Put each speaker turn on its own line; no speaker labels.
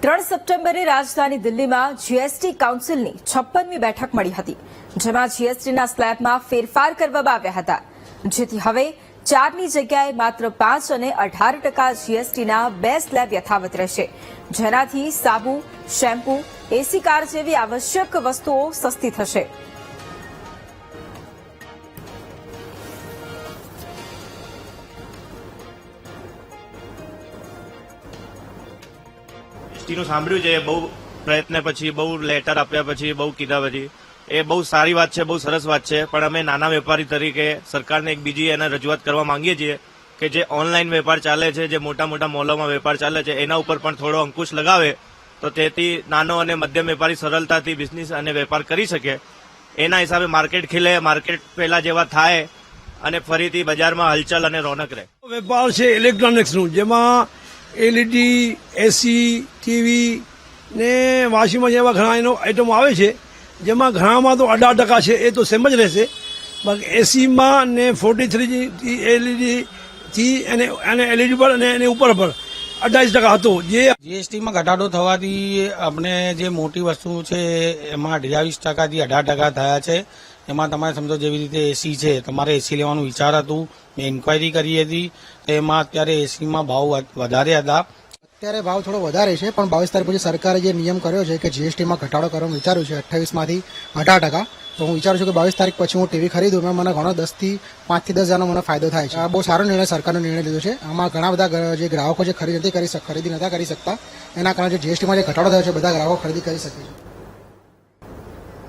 3 સપ્ટેમ્બરે રાજધાની દિલ્હીમાં જીએસટી કાઉન્સિલની 56મી બેઠક મળી હતી, જેમાં જીએસટીના સ્લેબમાં ફેરફાર કરવામાં આવ્યા હતા, જેથી હવે 4ની જગ્યાએ માત્ર 5 અને 18% જીએસટીના 2 સ્લેબ યથાવત રહેશે, જેનાથી સાબુ, શેમ્પૂ, એસી કાર જેવી આવશ્યક વસ્તુઓ સસ્તી થશે.
જીએસટીનું સાંભળ્યું છે, બહુ પ્રયત્ન પછી, બહુ લેટર આપ્યા પછી, બહુ કીધા પછી એ બહુ સારી વાત છે, બહુ સરસ વાત છે. પણ અમે નાના વેપારી તરીકે સરકારને એક બીજી એને રજૂઆત કરવા માંગીએ છીએ કે જે ઓનલાઈન વેપાર ચાલે છે, જે મોટા મોટા મોલોમાં વેપાર ચાલે છે, એના ઉપર પણ થોડો અંકુશ લગાવે તો તેથી નાનો અને મધ્યમ વેપારી સરળતાથી બિઝનેસ અને વેપાર કરી શકે. એના હિસાબે માર્કેટ ખીલે, માર્કેટ પહેલા જેવા થાય અને ફરીથી બજારમાં હલચલ અને રોનક રહે.
વેપાર છે ઇલેક્ટ્રોનિક્સનું, જેમાં એલઈડી, એસી, ટીવી ને વોશિંગ મશીન એવા ઘણા એનો આઈટમો આવે છે, જેમાં ઘણામાં તો 18% છે, એ તો સેમ જ રહેશે. બાકી એસીમાં ને 43 એલઈડી થી અને એલઈડી પર અને એની ઉપર પર 28% હતો. જે
જીએસટીમાં ઘટાડો થવાથી આપણે જે મોટી વસ્તુ છે એમાં 28% થી 18% થયા છે. એમાં તમારે સમજો જેવી રીતે એસી છે, તમારે એસી લેવાનું વિચાર હતું, મેં ઇન્ક્વાયરી કરી હતી, એમાં અત્યારે એસીમાં ભાવ વધારે હતા.
અત્યારે ભાવ થોડો વધારે છે, પણ 22 તારીખ પછી સરકારે જે નિયમ કર્યો છે કે જીએસટીમાં ઘટાડો કરવાનું વિચાર્યું છે 28માંથી 18%. તો હું વિચારું છું કે 22 તારીખ પછી હું ટીવી ખરીદું, મને ઘણો 5 થી 10 હજારનો મને ફાયદો થાય છે. આ બહુ સારો નિર્ણય સરકારનો નિર્ણય લીધો છે. આમાં ઘણા બધા જે ગ્રાહકો જે ખરીદી નથી કરી શકતા, એના કારણે જે જીએસટીમાં જે ઘટાડો થયો છે, બધા ગ્રાહકો ખરીદી કરી શકે છે.